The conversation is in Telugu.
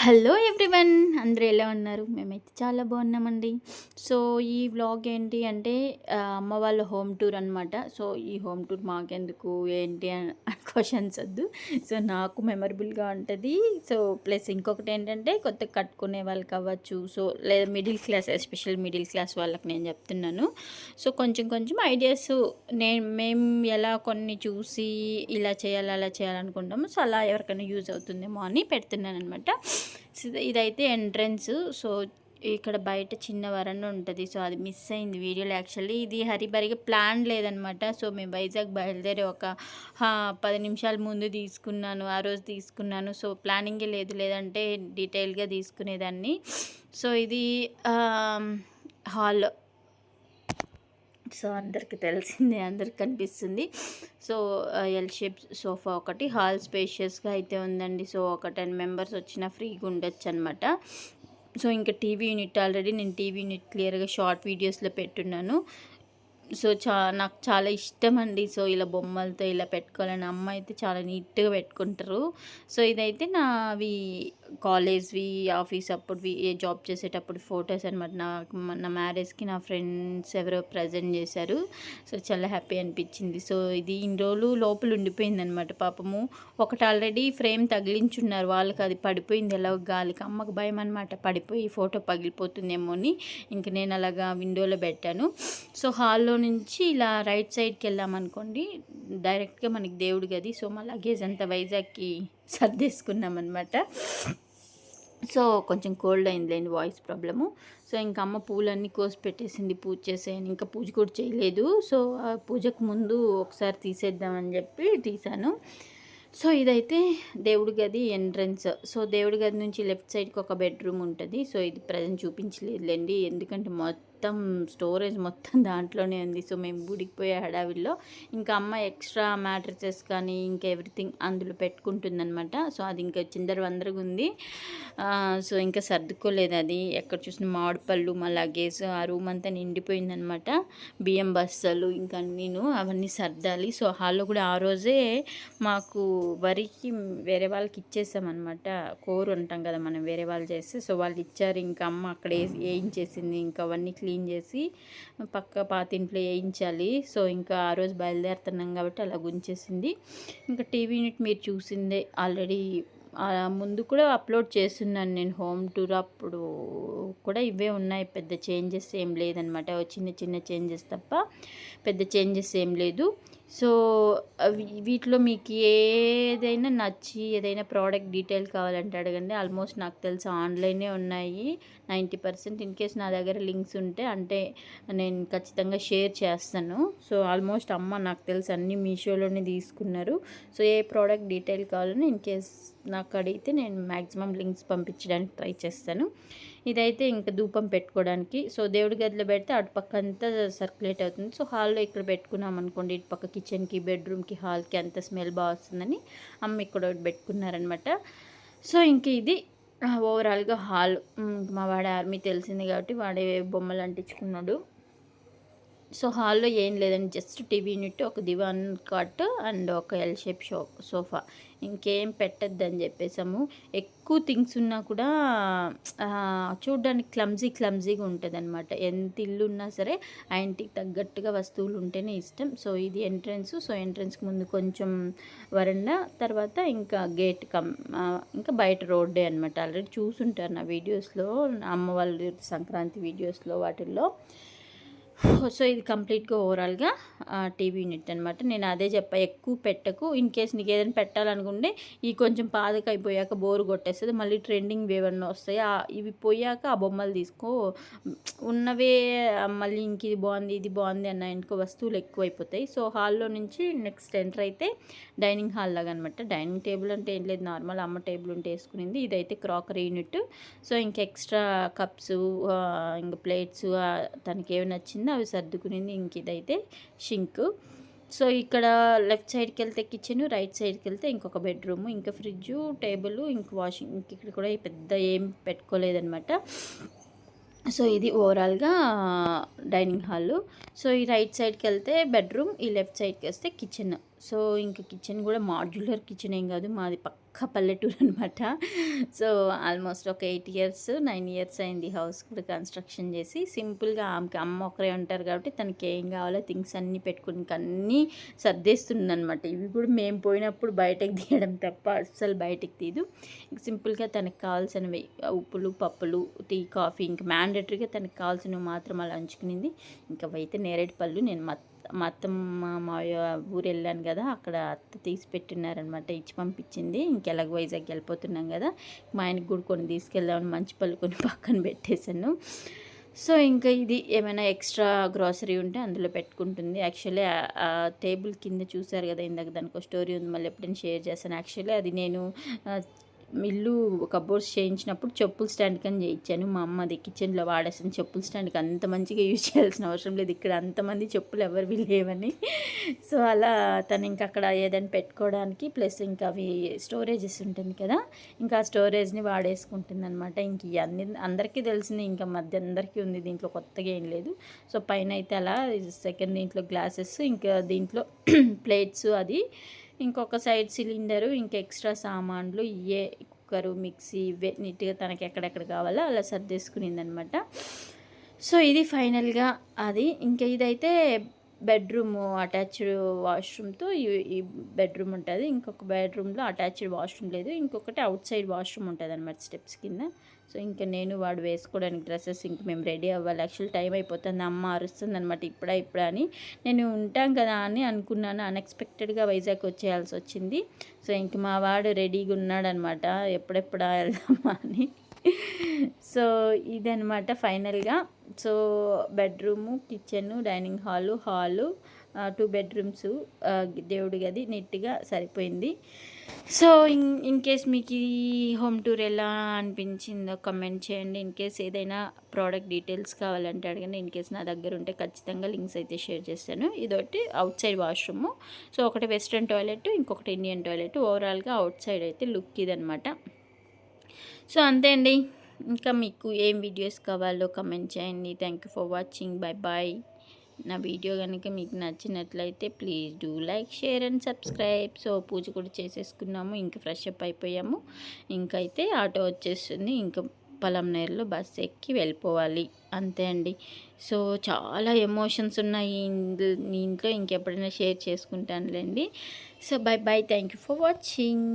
హలో ఎవ్రీవన్, అందరూ ఎలా ఉన్నారు? మేమైతే చాలా బాగున్నామండి. సో ఈ వ్లాగ్ ఏంటి అంటే అమ్మ వాళ్ళ హోమ్ టూర్ అనమాట. సో ఈ హోమ్ టూర్ మాకెందుకు ఏంటి అని క్వశ్చన్స్ వద్దు. సో నాకు మెమరబుల్గా ఉంటుంది. సో ప్లస్ ఇంకొకటి ఏంటంటే కొత్త కట్టుకునే వాళ్ళకి అవ్వచ్చు, సో లేదా middle class, especial middle class వాళ్ళకి నేను చెప్తున్నాను. సో కొంచెం కొంచెం ఐడియాస్ మేము ఎలా కొన్ని చూసి ఇలా చేయాలి అలా చేయాలనుకుంటాము. సో అలా ఎవరికైనా యూజ్ అవుతుందేమో అని పెడుతున్నాను అనమాట. ఇదైతే ఎంట్రన్స్. సో ఇక్కడ బయట చిన్న వరండా ఉంటుంది. సో అది మిస్ అయింది వీడియోలో. యాక్చువల్లీ ఇది హరిబరిగా ప్లాన్ లేదనమాట. సో మేము వైజాగ్ బయలుదేరి ఒక 10 నిమిషాల ముందు తీసుకున్నాను, ఆ రోజు తీసుకున్నాను. సో ప్లానింగే లేదంటే డీటెయిల్గా తీసుకునేదాన్ని. సో ఇది హాల్. సో అందరికి తెలిసిందే, అందరికి కనిపిస్తుంది. సో ఎల్ షేప్ సోఫా ఒకటి, హాల్ స్పేషియస్గా అయితే ఉందండి. సో ఒక 10 మెంబర్స్ వచ్చినా ఫ్రీగా ఉండొచ్చు అనమాట. సో ఇంకా టీవీ యూనిట్ ఆల్రెడీ నేను టీవీ యూనిట్ క్లియర్గా షార్ట్ వీడియోస్లో పెట్టున్నాను. సో నాకు చాలా ఇష్టం అండి. సో ఇలా బొమ్మలతో ఇలా పెట్టుకోవాలని, అమ్మ అయితే చాలా నీట్గా పెట్టుకుంటారు. సో ఇదైతే నావి కాలేజ్వి, ఆఫీస్ అప్పుడువి, ఏ జాబ్ చేసేటప్పుడు ఫొటోస్ అనమాట. నా మ్యారేజ్కి నా ఫ్రెండ్స్ ఎవరో ప్రజెంట్ చేశారు. సో చాలా హ్యాపీ అనిపించింది. సో ఇది ఇన్ని రోజులు లోపల ఉండిపోయిందనమాట. పాపము ఒకటి ఆల్రెడీ ఫ్రేమ్ తగిలించున్నారు, వాళ్ళకి అది పడిపోయింది ఎలా గాలికి. అమ్మకు భయం అనమాట, పడిపోయి ఫోటో పగిలిపోతుందేమో అని. ఇంక నేను అలాగా విండోలో పెట్టాను. సో హాల్లో నుంచి ఇలా రైట్ సైడ్కి వెళ్ళామనుకోండి, డైరెక్ట్గా మనకి దేవుడి గది. సో మా లగేజ్ అంతా వైజాగ్కి సర్దేసుకున్నాం అనమాట. సో కొంచెం కోల్డ్ అయిందిలేండి, వాయిస్ ప్రాబ్లము. సో ఇంకా అమ్మ పూలన్నీ కోసి పెట్టేసింది, పూజ చేసేయని. ఇంకా పూజ కూడా చేయలేదు. సో పూజకు ముందు ఒకసారి తీసేద్దామని చెప్పి తీసాను. సో ఇదైతే దేవుడి గది ఎంట్రన్స్. సో దేవుడి గది నుంచి లెఫ్ట్ సైడ్కి ఒక బెడ్రూమ్ ఉంటుంది. సో ఇది ప్రజెంట్ చూపించలేదులేండి, ఎందుకంటే మొత్తం స్టోరేజ్ మొత్తం దాంట్లోనే ఉంది. సో మేము గుడికిపోయే హడావిల్లో ఇంకా అమ్మ ఎక్స్ట్రా మ్యాట్రిసెస్ కానీ ఇంకా ఎవ్రీథింగ్ అందులో పెట్టుకుంటుందన్నమాట. సో అది ఇంకా చిందరవందరగా ఉంది. సో ఇంకా సర్దుకోలేదు, అది ఎక్కడ చూసిన మామిడి పళ్ళు, మా లగేజ్, ఆ రూమ్ అంతా నిండిపోయిందనమాట. బియ్యం బస్తాలు ఇంకా నేను అవన్నీ సర్దాలి. సో హాల్లో కూడా ఆ రోజే మాకు వరికి వేరే వాళ్ళకి ఇచ్చేసామన్నమాట. కోరు ఉంటాం కదా మనం, వేరే వాళ్ళు చేస్తే. సో వాళ్ళు ఇచ్చారు. ఇంకా అమ్మ అక్కడ వేయించేసింది. ఇంకా అవన్నీ క్లీన్ చేసి పక్క పాతింట్లో వేయించాలి. సో ఇంకా ఆ రోజు బయలుదేరుతున్నాం కాబట్టి అలా గుంచేసింది. ఇంకా టీవీ యూనిట్ మీరు చూసిందే ఆల్రెడీ, ముందు కూడా అప్లోడ్ చేస్తున్నాను నేను హోమ్ టూర్. అప్పుడు కూడా ఇవే ఉన్నాయి, పెద్ద చేంజెస్ ఏం లేదనమాట. చిన్న చిన్న చేంజెస్ తప్ప పెద్ద చేంజెస్ ఏం లేదు. సో వీటిలో మీకు ఏదైనా నచ్చి ఏదైనా ప్రోడక్ట్ డీటెయిల్ కావాలంటే అడగండి. ఆల్మోస్ట్ నాకు తెలిసి ఆన్లైనే ఉన్నాయి 90%. ఇన్ కేస్ నా దగ్గర లింక్స్ ఉంటే అంటే నేను ఖచ్చితంగా షేర్ చేస్తాను. సో ఆల్మోస్ట్ అమ్మ నాకు తెలిసి అన్నీ మీషోలోనే తీసుకున్నారు. సో ఏ ప్రోడక్ట్ డీటెయిల్ కావాలని ఇన్ కేస్ నాకు అడిగితే నేను మ్యాక్సిమం లింక్స్ పంపించడానికి ట్రై చేస్తాను. ఇదైతే ఇంకా ధూపం పెట్టుకోవడానికి. సో దేవుడి గదిలో పెడితే అటుపక్క అంతా సర్క్యులేట్ అవుతుంది. సో హాల్లో ఇక్కడ పెట్టుకున్నాం అనుకోండి, ఇటు పక్క కిచెన్కి, బెడ్రూమ్కి, హాల్కి అంత స్మెల్ బాగా వస్తుందని అమ్మ ఇక్కడ ఒకటి పెట్టుకున్నారనమాట. సో ఇంక ఇది ఓవరాల్గా హాల్. మా వాడే ఆర్మీ తెలిసింది కాబట్టి వాడే బొమ్మలు అంటించుకున్నాడు. సో హాల్లో ఏం లేదండి, జస్ట్ టీవీ యూనిట్, ఒక దివాన్ కాట్ అండ్ ఒక ఎల్ షేప్ సోఫా. ఇంకేం పెట్టద్దని చెప్పేసాము. ఎక్కువ థింగ్స్ ఉన్నా కూడా చూడ్డానికి క్లమ్జీగా ఉంటుంది అనమాట. ఎంత ఇల్లు ఉన్నా సరే ఆ ఇంటికి తగ్గట్టుగా వస్తువులు ఉంటేనే ఇష్టం. సో ఇది ఎంట్రన్స్. సో ఎంట్రన్స్కి ముందు కొంచెం వరండా, తర్వాత ఇంకా గేట్ ఇంకా బయట రోడ్డే అనమాట. ఆల్రెడీ చూసుంటారు నా వీడియోస్లో, అమ్మ వాళ్ళ సంక్రాంతి వీడియోస్లో వాటిల్లో. సో ఇది కంప్లీట్గా ఓవరాల్గా టీవీ యూనిట్ అనమాట. నేను అదే చెప్పా, ఎక్కువ పెట్టకు. ఇన్ కేస్ నీకు ఏదైనా పెట్టాలనుకుంటే ఈ కొంచెం పాదక అయిపోయాక బోరు కొట్టేస్తుంది, మళ్ళీ ట్రెండింగ్ ఏమన్నా వస్తాయి. ఇవి పోయాక ఆ బొమ్మలు తీసుకో, ఉన్నవే మళ్ళీ ఇంక ఇది బాగుంది అన్న ఇంకో వస్తువులు ఎక్కువైపోతాయి. సో హాల్లో నుంచి నెక్స్ట్ ఎంటర్ అయితే డైనింగ్ హాల్ లాగా అనమాట. డైనింగ్ టేబుల్ అంటే ఏం లేదు, నార్మల్ అమ్మ టేబుల్ ఉంటే వేసుకునింది. ఇదైతే క్రాకరీ యూనిట్. సో ఇంక ఎక్స్ట్రా కప్స్, ఇంకా ప్లేట్స్ తనకి ఏమి నచ్చిందో అవి సర్దుకునింది. ఇంక ఇదైతే షింక్. సో ఇక్కడ లెఫ్ట్ సైడ్కి వెళ్తే కిచెన్, రైట్ సైడ్కి వెళ్తే ఇంకొక బెడ్రూమ్, ఇంకా ఫ్రిడ్జ్, టేబుల్, ఇంక వాషింగ్. ఇంక ఇక్కడ కూడా పెద్ద ఏం పెట్టుకోలేదనమాట. సో ఇది ఓవరాల్గా డైనింగ్ హాల్. సో ఈ రైట్ సైడ్కి వెళ్తే బెడ్రూమ్, ఈ లెఫ్ట్ సైడ్కి వస్తే కిచెన్. సో ఇంక కిచెన్ కూడా మాడ్యులర్ కిచెన్ ఏం కాదు, మాది పక్కా పల్లెటూరు అనమాట. సో ఆల్మోస్ట్ ఒక 8 ఇయర్స్ 9 ఇయర్స్ అయింది హౌస్ కూడా కన్స్ట్రక్షన్ చేసి. సింపుల్గా ఆమెకి అమ్మ ఒకరే ఉంటారు కాబట్టి తనకి ఏం కావాలో థింగ్స్ అన్నీ పెట్టుకుని అన్నీ సర్దేస్తుందనమాట. ఇవి కూడా మేము పోయినప్పుడు బయటకు తీయడం తప్ప అస్సలు బయటకు తీయదు. సింపుల్గా తనకు కావాల్సినవి ఉప్పులు పప్పులు టీ కాఫీ ఇంకా మ్యాండేటరీగా తనకు కావాల్సినవి మాత్రం అలా ఉంచుకునింది. ఇంకా అయితే నేరేడు పళ్ళు నేను మా అత్తమ్మ మావయ్య ఊరు వెళ్ళాను కదా, అక్కడ అత్త తీసి పెట్టినారనమాట, ఇచ్చి పంపించింది. ఇంకెలాగ వైజాగ్ వెళ్ళిపోతున్నాం కదా, మా ఆయనకి కూడా కొన్ని తీసుకెళ్దామని మంచి పళ్ళు కొన్ని పక్కన పెట్టేశాను. సో ఇంకా ఇది ఏమైనా ఎక్స్ట్రా గ్రాసరీ ఉంటే అందులో పెట్టుకుంటుంది. యాక్చువల్లీ టేబుల్ కింద చూసారు కదా ఇందాక, దానికి స్టోరీ ఉంది, మళ్ళీ ఎప్పుడైనా షేర్ చేస్తాను. యాక్చువల్లీ అది నేను ఇల్లు కబోర్డ్స్ చేయించినప్పుడు చెప్పుల స్టాండ్ కని చేయించాను. మా అమ్మ అది కిచెన్లో వాడేసిన చెప్పుల స్టాండ్కి అంత మంచిగా యూజ్ చేయాల్సిన అవసరం లేదు, ఇక్కడ అంతమంది చెప్పులు ఎవరివి లేవని. సో అలా తను ఇంకా అక్కడ ఏదైనా పెట్టుకోవడానికి ప్లస్ ఇంకా అవి స్టోరేజెస్ ఉంటుంది కదా, ఇంకా ఆ స్టోరేజ్ని వాడేసుకుంటుంది అనమాట. ఇంక ఇవన్నీ అందరికీ తెలిసింది, ఇంకా మధ్య అందరికీ ఉంది, దీంట్లో కొత్తగా ఏం లేదు. సో పైన అయితే అలా సెకండ్ దీంట్లో గ్లాసెస్, ఇంకా దీంట్లో ప్లేట్స్, అది ఇంకొక సైడ్ సిలిండరు, ఇంకా ఎక్స్ట్రా సామాన్లు ఇవే, కుక్కరు మిక్సీ ఇవే నీట్గా తనకి ఎక్కడెక్కడ కావాలో అలా సర్దేసుకునింది అనమాట. సో ఇది ఫైనల్గా అది. ఇంకా ఇదైతే బెడ్రూమ్ అటాచ్డ్ వాష్రూమ్తో ఈ బెడ్రూమ్ ఉంటుంది. ఇంకొక బెడ్రూమ్లో అటాచ్డ్ వాష్రూమ్ లేదు, ఇంకొకటి అవుట్ సైడ్ వాష్రూమ్ ఉంటుంది అనమాట స్టెప్స్ కింద. సో ఇంకా నేను వాడు వేసుకోవడానికి డ్రెస్సెస్ ఇంక మేము రెడీ అవ్వాలి. యాక్చువల్ టైం అయిపోతుంది, అమ్మ అరుస్తుంది అనమాట ఇప్పుడా అని. నేను ఉంటాం కదా అని అనుకున్నాను, అన్ఎక్స్పెక్టెడ్గా వైజాగ్ వచ్చేయాల్సి వచ్చింది. సో ఇంక మా వాడు రెడీగా ఉన్నాడనమాట, ఎప్పుడెప్పుడా వెళ్దామా అని. సో ఇదనమాట ఫైనల్గా. So bedroom, kitchen, dining hall, 2 bedrooms, దేవుడి గది నీట్గా సరిపోయింది. సో ఇన్ కేస్ మీకు ఈ హోమ్ టూర్ ఎలా అనిపించిందో కమెంట్ చేయండి. ఇన్ కేస్ ఏదైనా ప్రోడక్ట్ డీటెయిల్స్ కావాలంటే అడగండి. ఇన్ కేస్ నా దగ్గర ఉంటే ఖచ్చితంగా లింక్స్ అయితే షేర్ చేస్తాను. ఇదొకటి అవుట్ సైడ్ వాష్రూము, సో ఒకటి వెస్ట్రన్ టాయిలెట్, ఇంకొకటి ఇండియన్ టాయిలెట్. ఓవరాల్గా అవుట్ సైడ్ అయితే లుక్ ఇదనమాట. సో అంతే అండి. ఇంకా మీకు ఏం వీడియోస్ కావాలో కమెంట్ చేయండి. Thank you for watching. Bye bye. నా వీడియో కనుక మీకు నచ్చినట్లయితే please do like, share and subscribe. So పూజ కూడా చేసేసుకున్నాము, ఇంకా ఫ్రెష్ అప్ అయిపోయాము. ఇంకైతే ఆటో వచ్చేస్తుంది, ఇంకా పలంనేరులో బస్సు ఎక్కి వెళ్ళిపోవాలి, అంతే అండి. సో చాలా ఎమోషన్స్ ఉన్నాయి ఇంట్లో, ఇంకెప్పుడైనా షేర్ చేసుకుంటానులేండి. So bye bye. Thank you for watching.